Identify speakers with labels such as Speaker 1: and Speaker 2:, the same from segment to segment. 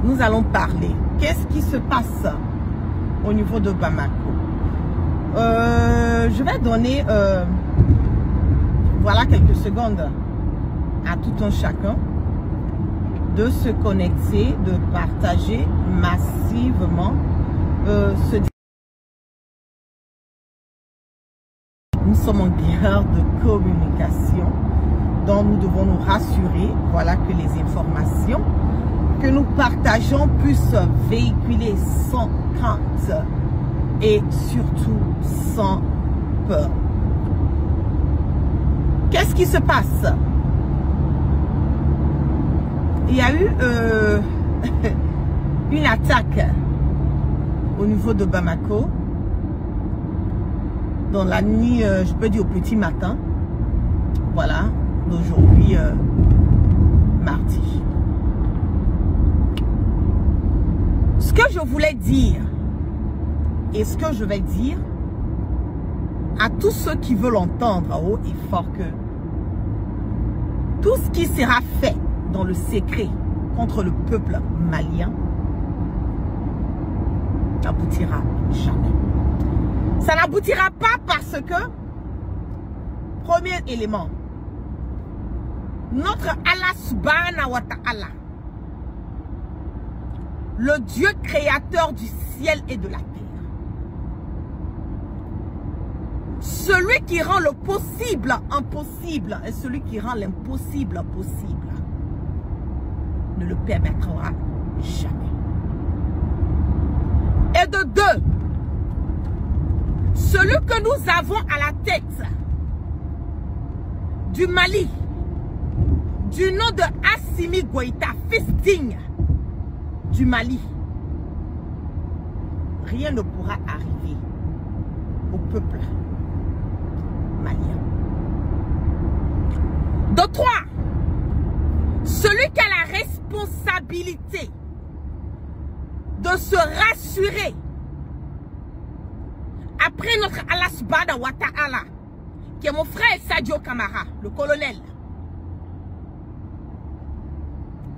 Speaker 1: nous allons parler. Qu'est-ce qui se passe au niveau de Bamako? Je vais donner voilà quelques secondes à tout un chacun de se connecter, de partager massivement ce. Nous sommes en guerre de communication, donc nous devons nous rassurer, voilà, que les informations que nous partageons puissent véhiculer sans crainte et surtout sans peur. Qu'est-ce qui se passe? Il y a eu une attaque au niveau de Bamako dans la nuit, je peux dire au petit matin, voilà, d'aujourd'hui mardi. Ce que je voulais dire et ce que je vais dire à tous ceux qui veulent entendre haut et fort que tout ce qui sera fait dans le secret contre le peuple malien n'aboutira jamais. Ça n'aboutira pas parce que, premier élément, notre Allah subhanahu wa ta'ala, le Dieu créateur du ciel et de la terre, celui qui rend le possible impossible et celui qui rend l'impossible possible, ne le permettra jamais. Et de deux, celui que nous avons à la tête du Mali, du nom de Assimi Goïta, fils digne du Mali, rien ne pourra arriver au peuple malien. De trois, celui qui a la responsabilité de se rassurer après notre Allah subhanahu wa ta'ala, qui est mon frère Sadio Camara, le colonel.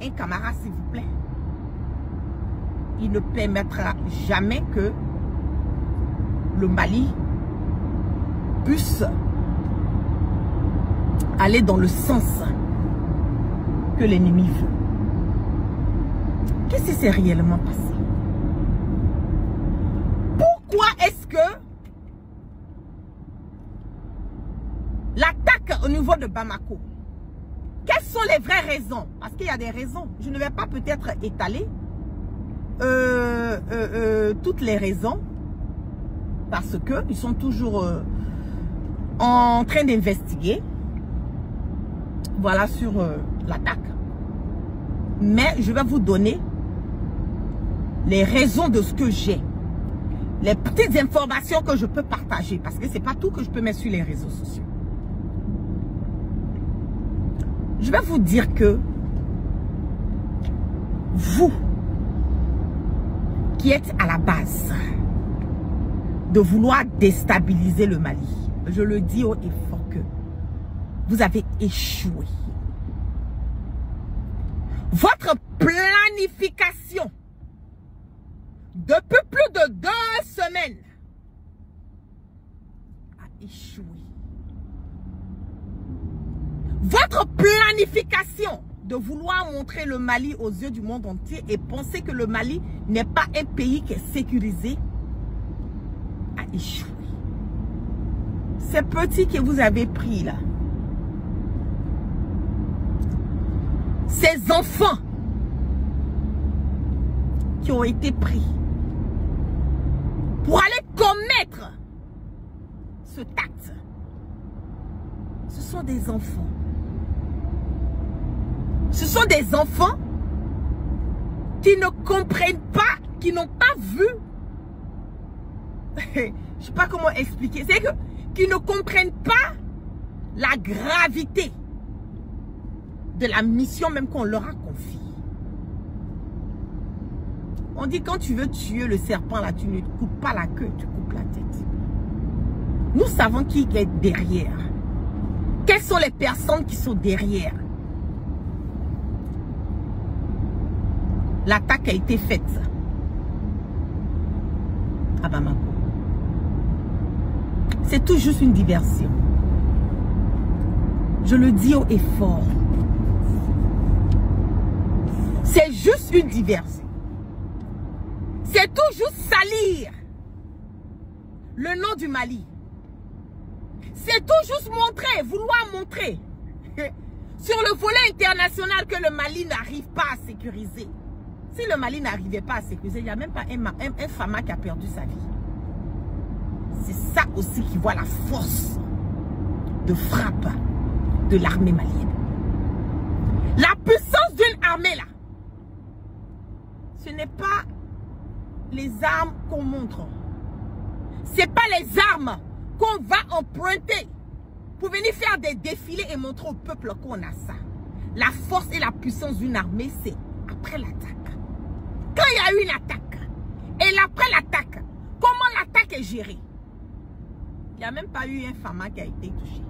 Speaker 1: Un Camara, s'il vous plaît. Il ne permettra jamais que le Mali puisse aller dans le sens que l'ennemi veut. Qu'est-ce qui s'est réellement passé? Pourquoi est-ce que l'attaque au niveau de Bamako, quelles sont les vraies raisons? Parce qu'il y a des raisons. Je ne vais pas peut-être étaler toutes les raisons, parce qu'ils sont toujours en train d'investiguer, voilà, sur l'attaque. Mais je vais vous donner les raisons de ce que j'ai, les petites informations que je peux partager, parce que c'est pas tout que je peux mettre sur les réseaux sociaux. Je vais vous dire que vous qui êtes à la base de vouloir déstabiliser le Mali, je le dis haut et fort que vous avez échoué. Votre planification depuis plus de 2 semaines a échoué. Votre planification de vouloir montrer le Mali aux yeux du monde entier et penser que le Mali n'est pas un pays qui est sécurisé a échoué. Ces petits que vous avez pris là, ces enfants qui ont été pris pour aller commettre ce acte, ce sont des enfants. Ce sont des enfants qui ne comprennent pas, qui n'ont pas vu. Je ne sais pas comment expliquer. C'est que qui ne comprennent pas la gravité de la mission même qu'on leur a confiée. On dit quand tu veux tuer le serpent là, tu ne coupes pas la queue, tu coupes la tête. Nous savons qui est derrière. Quelles sont les personnes qui sont derrière. l'attaque a été faite à Bamako. C'est tout juste une diversion. Je le dis haut et fort. C'est juste une diversion. C'est tout juste salir le nom du Mali. C'est tout juste montrer, vouloir montrer sur le volet international que le Mali n'arrive pas à sécuriser. Si le Mali n'arrivait pas à sécuriser, il n'y a même pas un Fama qui a perdu sa vie. C'est ça aussi qui voit la force de frappe de l'armée malienne. La puissance d'une armée là, ce n'est pas les armes qu'on montre. Ce n'est pas les armes qu'on va emprunter pour venir faire des défilés et montrer au peuple qu'on a ça. La force et la puissance d'une armée, c'est après l'attaque. Quand il y a eu une attaque, et après l'attaque, comment l'attaque est gérée? Il n'y a même pas eu un Fama qui a été touché.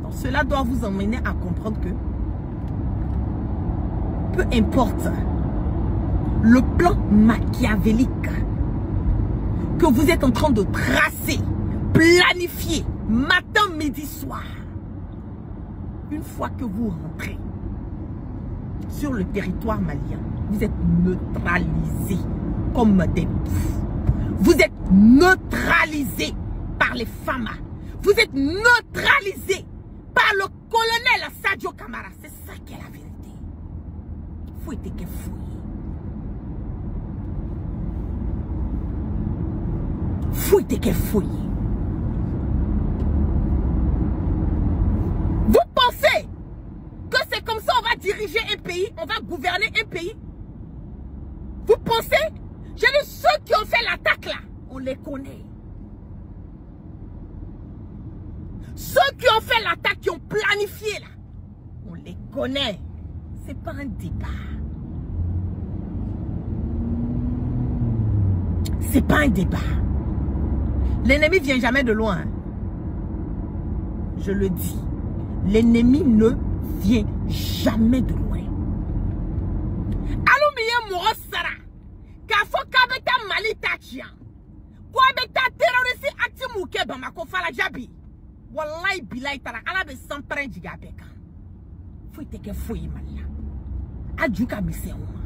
Speaker 1: Donc cela doit vous emmener à comprendre que peu importe le plan machiavélique que vous êtes en train de tracer, planifier, matin, midi, soir, une fois que vous rentrez sur le territoire malien, vous êtes neutralisés comme des poux. Vous êtes neutralisés par les Fama. Vous êtes neutralisés par le colonel Sadio Kamara. C'est ça qui est la vérité. Fouille que fouille. Fouille que fouille. Vous pensez que c'est comme ça on va diriger un pays, on va gouverner un pays? Vous pensez? J'ai dit ceux qui ont fait l'attaque là, on les connaît. Ceux qui ont fait l'attaque, qui ont planifié là, on les connaît. C'est pas un débat. C'est pas un débat. L'ennemi vient jamais de loin. Je le dis. L'ennemi ne vient jamais de loin. Aluminium Morosara. Kafo kabeta Mali tachian. Kwa beta terroriste actimuke Bamako fala jabi. Wallahi bilay tara ala be sampren jiga beka. Faut que fouille malla. Adjuka mise uma.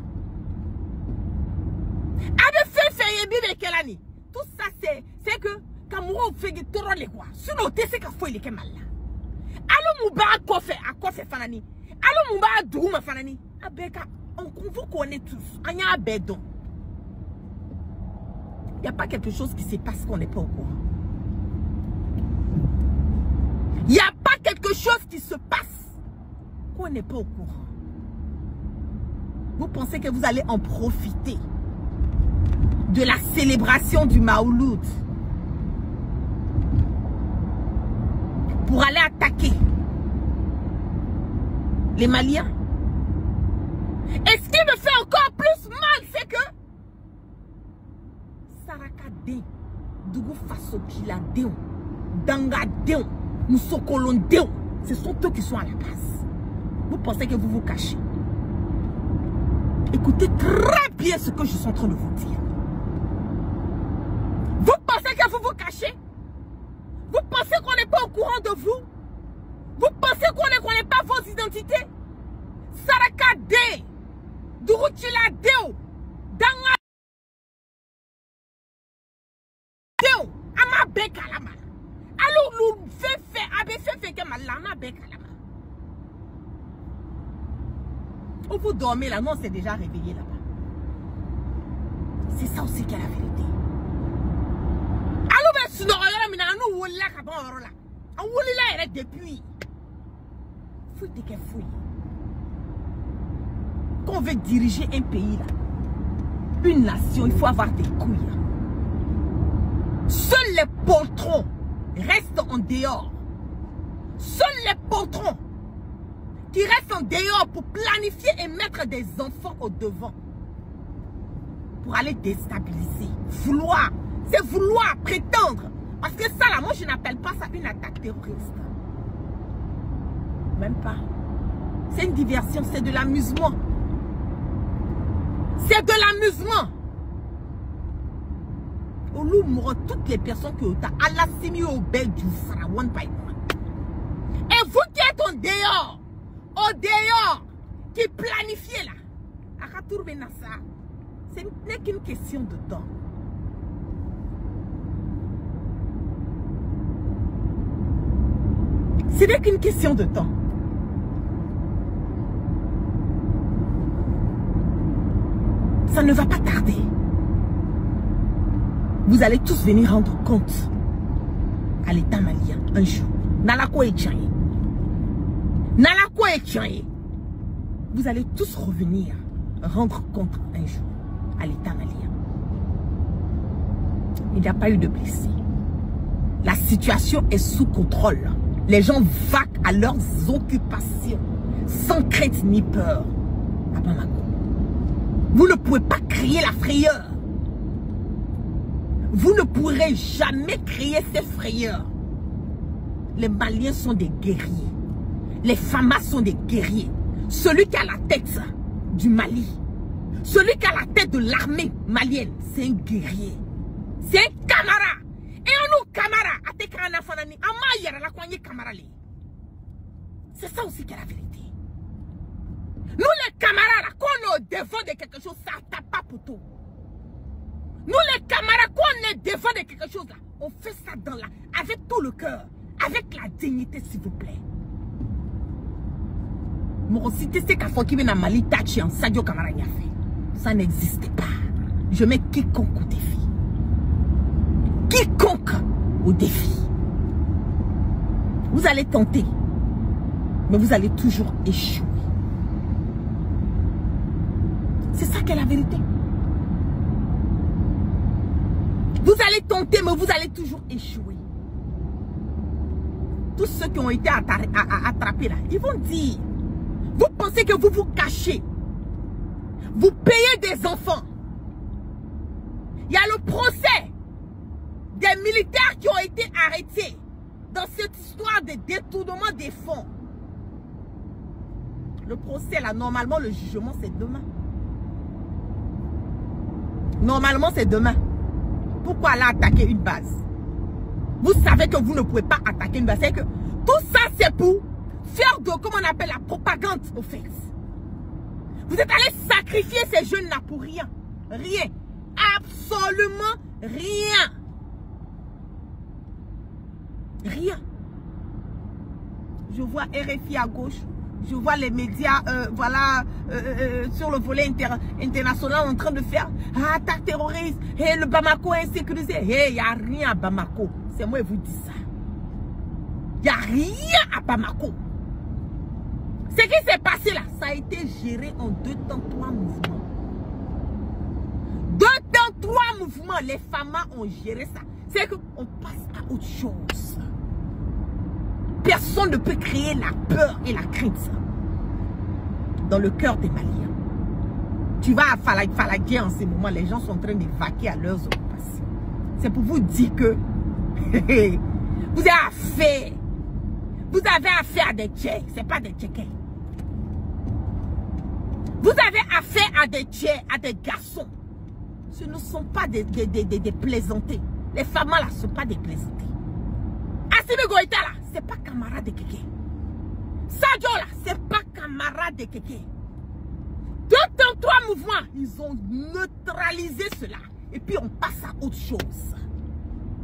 Speaker 1: Abe fait bibe kelani. Tout ça c'est que Kamuro fait du terror les quoi. Sinon tu sais que fouille les kemalla. Allo Moubarak kofe a kofe fanani. Allo Moubarak douma fanani. Abeka on vous connaît tous. Anya abedon. Il n'y a pas quelque chose qui se passe qu'on n'est pas au courant. Il n'y a pas quelque chose qui se passe qu'on n'est pas au courant. Vous pensez que vous allez en profiter de la célébration du Maouloud pour aller attaquer les Maliens? Et ce qui me fait encore plus mal, c'est que Saraka Deo, Dougou Faso Kila Deo, Danga Deo, Moussokolon Deo, ce sont eux qui sont à la base. Vous pensez que vous vous cachez? Écoutez très bien ce que je suis en train de vous dire. Vous pensez que vous vous cachez? Vous pensez qu'on n'est pas au courant de vous? Vous pensez qu'on ne connaît pas vos identités? Saraka Deo, Dougou Kila Deo, Danga Deo, Ama Bekalama. Alors, nous fait que malama Bekalama. Où vous dormez là, non, c'est déjà réveillé là-bas. C'est ça aussi qui est la vérité. Alors, mais si nous regardons, nous là, on voulait là depuis. Fouille que fouille. Quand on veut diriger un pays là, une nation, il faut avoir des couilles. Seuls les poltrons restent en dehors. Seuls les poltrons qui restent en dehors pour planifier et mettre des enfants au devant. Pour aller déstabiliser. Vouloir. C'est vouloir, prétendre. Parce que ça là, moi je n'appelle pas ça une attaque terroriste. Même pas. C'est une diversion, c'est de l'amusement. C'est de l'amusement. Au loup, toutes les personnes que tu as à la simi au bel du one by one. Et vous qui êtes au dehors, qui planifiez là, ce n'est qu'une question de temps. Ce n'est qu'une question de temps. Ça ne va pas tarder. Vous allez tous venir rendre compte à l'État malien un jour. Nalako et Tchaye. Nalako et Tchaye. Vous allez tous revenir rendre compte un jour à l'État malien. Il n'y a pas eu de blessés. La situation est sous contrôle. Les gens vaquent à leurs occupations sans crainte ni peur. À Bamako. Vous ne pouvez pas créer la frayeur. Vous ne pourrez jamais créer ces frayeurs. Les Maliens sont des guerriers. Les Famas sont des guerriers. Celui qui a la tête du Mali, celui qui a la tête de l'armée malienne, c'est un guerrier. C'est un camarade. Et on nous camarades. C'est ça aussi qui est la vérité. Nous les camarades, quand on est au devant de quelque chose, ça ne tape pas pour tout. Nous les camarades, quand on est devant de quelque chose, là, on fait ça avec tout le cœur, avec la dignité, s'il vous plaît. Mon cité, c'est qu'à Foki na Mali Tachi en Sadio Kamara n'y a fait. Ça n'existe pas. Je mets quiconque au défi. Quiconque au défi. Vous allez tenter, mais vous allez toujours échouer. C'est ça qui est la vérité. Vous allez tenter, mais vous allez toujours échouer. Tous ceux qui ont été attrapés là, ils vont dire, vous pensez que vous vous cachez. Vous payez des enfants. Il y a le procès des militaires qui ont été arrêtés dans cette histoire de détournement des fonds. Le procès là, normalement le jugement c'est demain. Normalement c'est demain. Pourquoi aller attaquer une base? Vous savez que vous ne pouvez pas attaquer une base. C'est que tout ça c'est pour faire de, comment on appelle, la propagande au fait. Vous êtes allé sacrifier ces jeunes là pour rien. Rien. Absolument rien. Rien. Je vois RFI à gauche. Je vois les médias, voilà, sur le volet international en train de faire attaque terroriste. Et le Bamako est insécurisé. Il n'y a rien à Bamako. C'est moi qui vous dis ça. Il n'y a rien à Bamako. Ce qui s'est passé là, ça a été géré en 2 temps, 3 mouvements. 2 temps, 3 mouvements. Les Famas ont géré ça. C'est qu'on passe à autre chose. Personne ne peut créer la peur et la crainte dans le cœur des Maliens. Tu vas à Falagé en ce moment, les gens sont en train de vaquer à leurs occupations. C'est pour vous dire que vous avez affaire à des Tchèques, ce n'est pas des Tchèques. Vous avez affaire à des Tchèques, à des garçons. Ce ne sont pas des plaisantés. Les femmes là, ce ne sont pas des plaisantés. Assimi Goïta là, c'est pas camarade de Kéké. Sadio là, c'est pas camarade de Kéké. 2 temps, 3 mouvements, ils ont neutralisé cela. Et puis on passe à autre chose.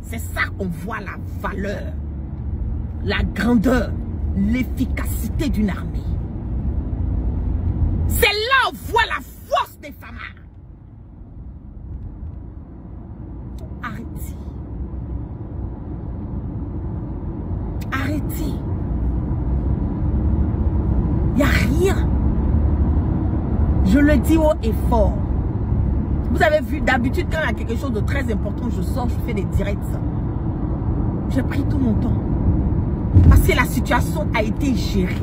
Speaker 1: C'est ça qu'on voit la valeur, la grandeur, l'efficacité d'une armée. C'est là on voit la force des femmes. Arrêtez. Arrêtez. Il n'y a rien. Je le dis haut et fort. Vous avez vu, d'habitude, quand il y a quelque chose de très important, je sors, je fais des directs. J'ai pris tout mon temps. Parce que la situation a été gérée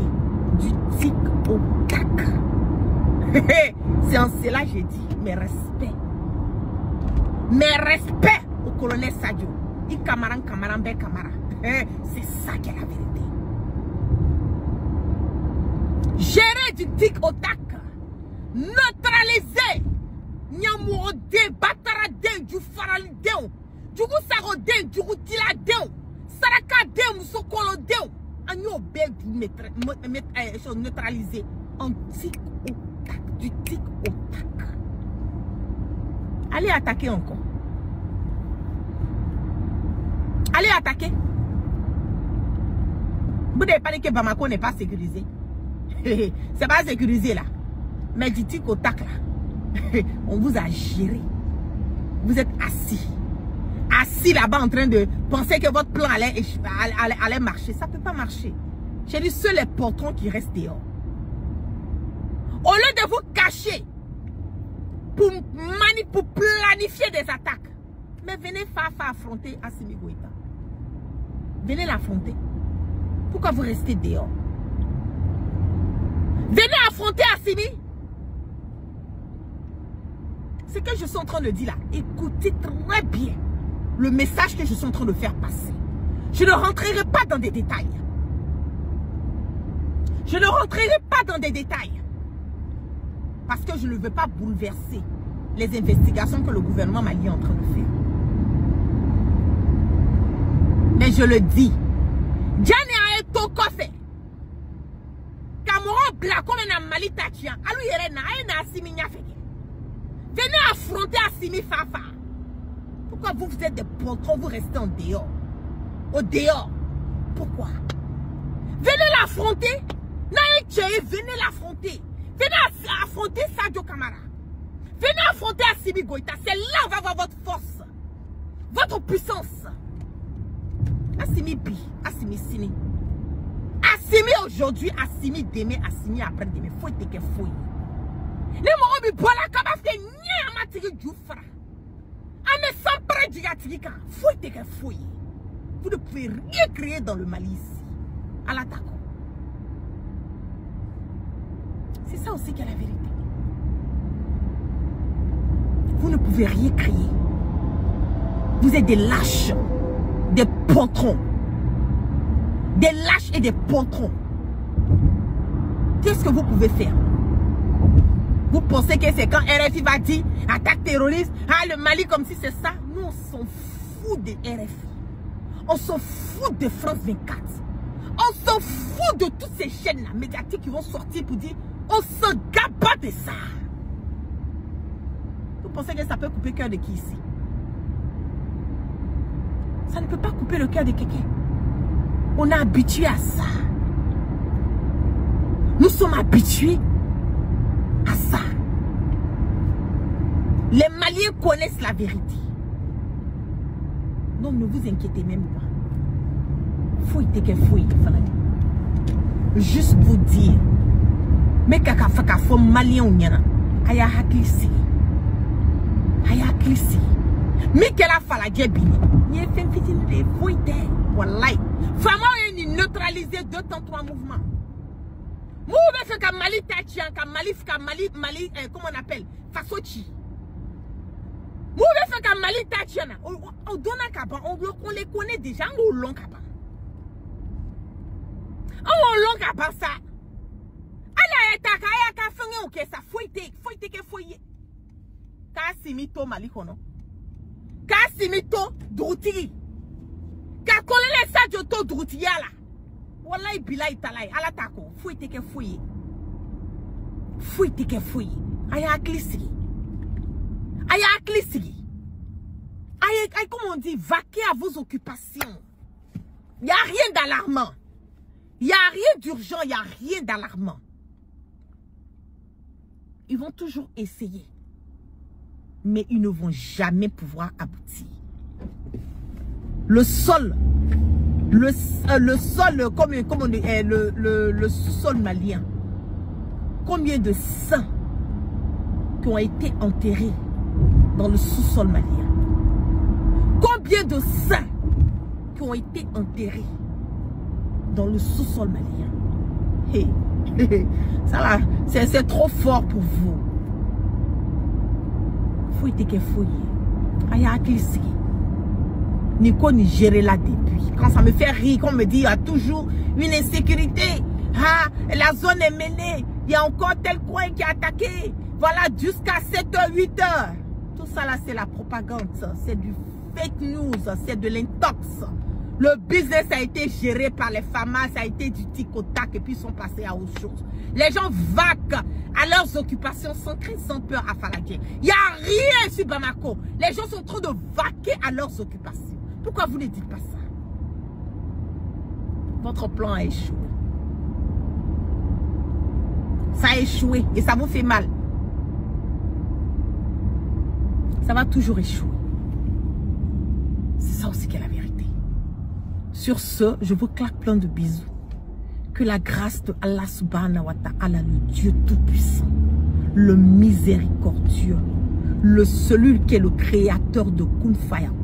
Speaker 1: du tic au tac. C'est en cela que j'ai dit mes respects. Mes respects au colonel Sadio. Il camaran, ben camara. C'est ça qui est la vérité. Gérer Allez du tic au tac. Neutralisez. Nyamorode, batarade, du faralideo. Du sarode, du routilade. Sarakade, moussokolode. Agno bel du neutraliser. En tic au tac. Du tic au tac. Allez attaquer encore. Allez attaquer. Vous n'avez pas dit que Bamako n'est pas sécurisé. C'est pas sécurisé là. Mais du tic au tac là. On vous a géré. Vous êtes assis. Assis là-bas en train de penser que votre plan allait marcher. Ça ne peut pas marcher. J'ai dit seuls les portons qui restent dehors. Au lieu de vous cacher pour planifier des attaques. Mais venez faire affronter Assimi Goïta. Venez l'affronter. Pourquoi vous restez dehors? Venez affronter Assimi. Ce que je suis en train de dire là, écoutez très bien le message que je suis en train de faire passer. Je ne rentrerai pas dans des détails. Je ne rentrerai pas dans des détails. Parce que je ne veux pas bouleverser les investigations que le gouvernement malien est en train de faire. Mais je le dis. Diane a été au coffre. Cameroun blanc comme un Mali Tachien. Alors il y a un Assimi Niafeke. Venez affronter Assimi Fafa. Pourquoi vous êtes des patrons, vous restez en dehors? Au dehors. Pourquoi? Venez l'affronter. Venez l'affronter. Venez affronter Sadio Kamara. Venez affronter Assimi Goïta. C'est là où on va voir votre force. Votre puissance. Assimi Bi, Assimi Sini. Assimi aujourd'hui, Assimi demain, Assimi après-demain. Faut être que fouille. Ne m'en bola kabafte ni amatiri djoufra. Ame sans près du yatirika. Faut être que fouille. Vous ne pouvez rien créer dans le Mali ici. À l'attaque. C'est ça aussi qui est la vérité. Vous ne pouvez rien créer. Vous êtes des lâches. Des patrons. Des lâches et des patrons. Qu'est-ce que vous pouvez faire? Vous pensez que c'est quand RFI va dire attaque terroriste, ah le Mali comme si c'est ça? Nous on s'en fout de RFI. On s'en fout de France 24. On s'en fout de toutes ces chaînes là médiatiques qui vont sortir pour dire on se gabat de ça. Vous pensez que ça peut couper le cœur de qui ici? Ça ne peut pas couper le cœur de quelqu'un. On est habitué à ça. Nous sommes habitués à ça. Les Maliens connaissent la vérité. Donc ne vous inquiétez même pas. Juste vous dire. Mais kaka faka fo Malien ou nyana. Aya haklisi. Aya haklisi. Mais qu'elle a fait la djebini. N'y a fait une petite de wallahi. Fama est neutralisé 2 temps 3 mouvements. Mouvement fait comme Mali Tachien, comme Mali, comment on appelle? Fasochi. Mouvement fait comme Mali Tachien. On donne un caban, on les connaît déjà, on long caban. On long caban ça. Allez, attaque, attaque, fais ok, ça fouille. Kassimito Mali kono. Kassimito Droutiri. Kakolele Sadjoto Droutiyala. Wallahi bilay talay. Ala tako. Fouille teke fouille. Fouille teke fouille. Aya aklisigi. Aya aklisigi. Aya, comment on dit, vaquer à vos occupations. Il n'y a rien d'alarmant. Il n'y a rien d'urgent. Il n'y a rien d'alarmant. Ils vont toujours essayer. Mais ils ne vont jamais pouvoir aboutir. Le sol, le sol, comme on dit, le sous-sol malien, combien de saints qui ont été enterrés dans le sous-sol malien? Combien de saints qui ont été enterrés dans le sous-sol malien? Hey, ça là, c'est trop fort pour vous. Fouille que fouille. Aya glissé. Nico ni gérer là depuis. Quand ça me fait rire, qu'on me dit il y a toujours une insécurité. Ah, la zone est mêlée. Il y a encore tel coin qui est attaqué. Voilà, jusqu'à 7h, 8h. Tout ça là, c'est la propagande. C'est du fake news. C'est de l'intox. Le business a été géré par les FAMA. Ça a été du tic au tac. Et puis ils sont passés à autre chose. Les gens vaquent à leurs occupations sans crainte, sans peur à Falagué. Il n'y a rien sur Bamako. Les gens sont en train de vaquer à leurs occupations. Pourquoi vous ne dites pas ça? Votre plan a échoué. Ça a échoué et ça vous fait mal. Ça va toujours échouer. C'est ça aussi qui est la vérité. Sur ce, je vous claque plein de bisous. Que la grâce de Allah subhanahu wa ta'ala, le Dieu tout-puissant, le miséricordieux, celui qui est le créateur de Kun Fayakun,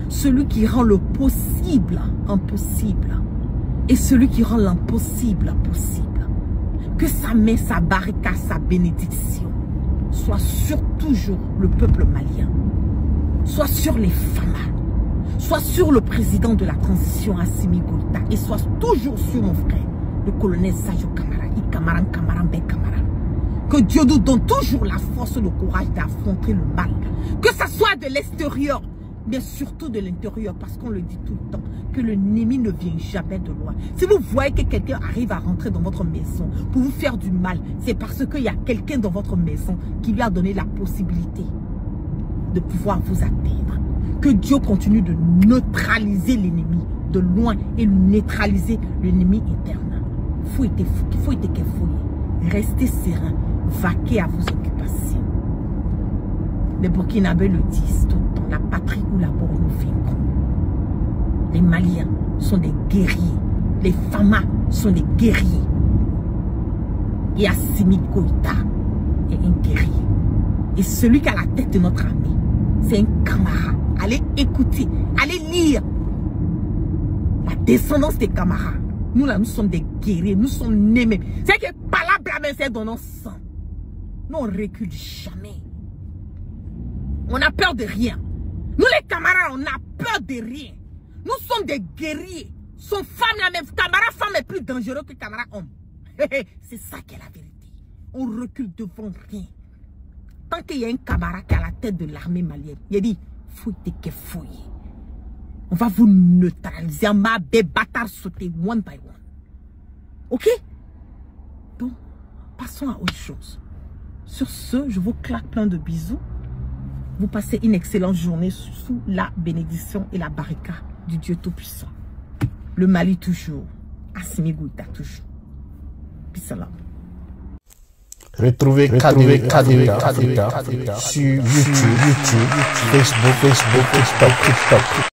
Speaker 1: celui qui rend le possible impossible et celui qui rend l'impossible possible. Que sa main, sa baraka, sa bénédiction soit sur toujours le peuple malien, soit sur les femmes, soit sur le président de la transition Assimi Goïta et soit toujours sur mon frère, le colonel Sadio Kamara, Ikamaran Kamaran Ben Kamara. Que Dieu nous donne toujours la force et le courage d'affronter le mal. Que ça soit de l'extérieur, mais surtout de l'intérieur, parce qu'on le dit tout le temps, que l'ennemi ne vient jamais de loin. Si vous voyez que quelqu'un arrive à rentrer dans votre maison pour vous faire du mal, c'est parce qu'il y a quelqu'un dans votre maison qui lui a donné la possibilité de pouvoir vous atteindre. Que Dieu continue de neutraliser l'ennemi de loin et neutraliser l'ennemi interne. Fouettez, restez serein, vaquez à vos occupations. Les Burkinabés le disent tout le temps, la patrie ou la mort nous vaincrons. Les Maliens sont des guerriers, les Fama sont des guerriers. Et Assimi Goïta est un guerrier. Et celui qui a la tête de notre armée, c'est un camarade. Allez écouter, allez lire la descendance des camarades. Nous là, nous sommes des guerriers, nous sommes nés même. C'est que par la blâme, c'est dans nos sang. Nous on recule jamais. On a peur de rien. Nous les camarades, on a peur de rien. Nous sommes des guerriers. Son femme la même. Camarade femme est plus dangereux que camarade homme. C'est ça qui est la vérité. On recule devant rien. Tant qu'il y a un camarade qui a la tête de l'armée malienne, il a dit, fouillez que fouillez. On va vous neutraliser. On va des bâtards sauter one by one. Ok? Donc, passons à autre chose. Sur ce, je vous claque plein de bisous. Vous passez une excellente journée sous la bénédiction et la baraka du Dieu Tout-Puissant. Le Mali toujours. Assimi Goïta toujours. Peace and love.
Speaker 2: Retrouvez KDV sur YouTube, Facebook, TikTok.